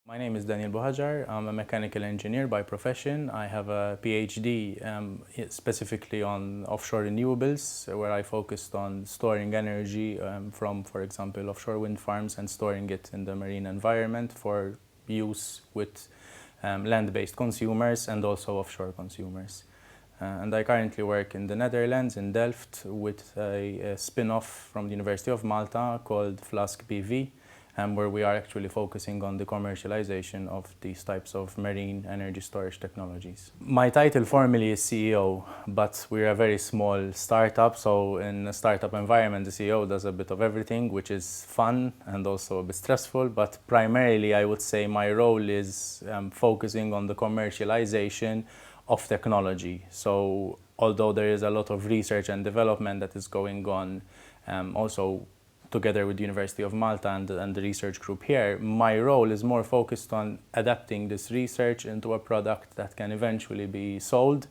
My name is Buhagiar. I'm a mechanical engineer by profession. I have a PhD specifically on offshore renewables, where I focused on storing energy from, for example, offshore wind farms and storing it in the marine environment for use with land-based consumers and also offshore consumers. And I currently work in the Netherlands, in Delft, with a spin-off from the University of Malta called Flask BV, where we are actually focusing on the commercialization of these types of marine energy storage technologies. My title formally is CEO, but we're a very small startup, so in a startup environment, the CEO does a bit of everything, which is fun and also a bit stressful, but primarily I would say my role is focusing on the commercialization of technology. So although there is a lot of research and development that is going on, also together with the University of Malta and the research group here, my role is more focused on adapting this research into a product that can eventually be sold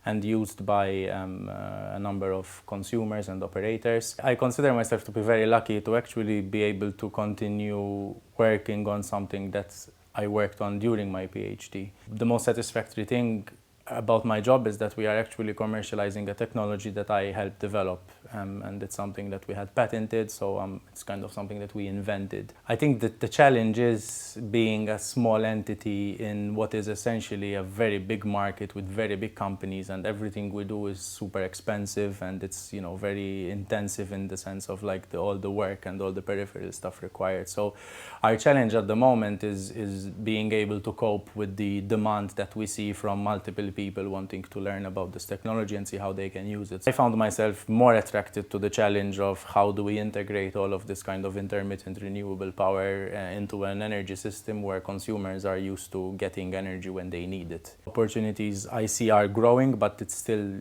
and used by a number of consumers and operators. I consider myself to be very lucky to actually be able to continue working on something that I worked on during my PhD. The most satisfactory thing about my job is that we are actually commercializing a technology that I helped develop, and it's something that we had patented, so it's kind of something that we invented. I think that the challenge is being a small entity in what is essentially a very big market with very big companies, and everything we do is super expensive, and it's very intensive in the sense of like all the work and all the peripheral stuff required. So our challenge at the moment is being able to cope with the demand that we see from multiple people wanting to learn about this technology and see how they can use it. I found myself more attracted to the challenge of how do we integrate all of this kind of intermittent renewable power into an energy system where consumers are used to getting energy when they need it. Opportunities I see are growing, but it's still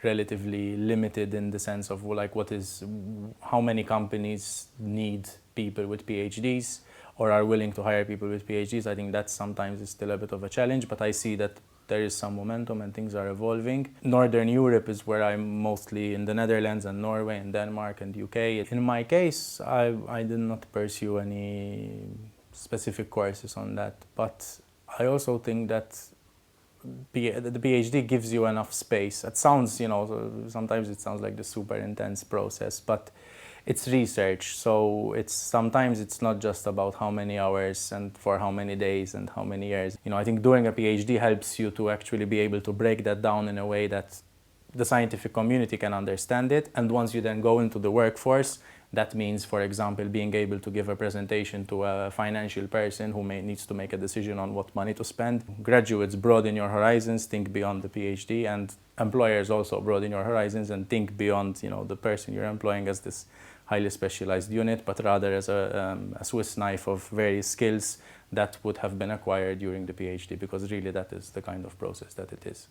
relatively limited in the sense of like how many companies need people with PhDs or are willing to hire people with PhDs. I think that sometimes is still a bit of a challenge, but I see that there is some momentum and things are evolving. Northern Europe is where I'm mostly, in the Netherlands and Norway and Denmark and UK. In my case, I did not pursue any specific courses on that, but I also think that the PhD gives you enough space. It sounds, sometimes it sounds like the super intense process, but it's research, so sometimes it's not just about how many hours and for how many days and how many years. I think doing a PhD helps you to actually be able to break that down in a way that the scientific community can understand it. And once you then go into the workforce, that means, for example, being able to give a presentation to a financial person who needs to make a decision on what money to spend. Graduates, broaden your horizons, think beyond the PhD, and employers also broaden your horizons and think beyond, the person you're employing as this highly specialized unit, but rather as a Swiss knife of various skills that would have been acquired during the PhD, because really that is the kind of process that it is.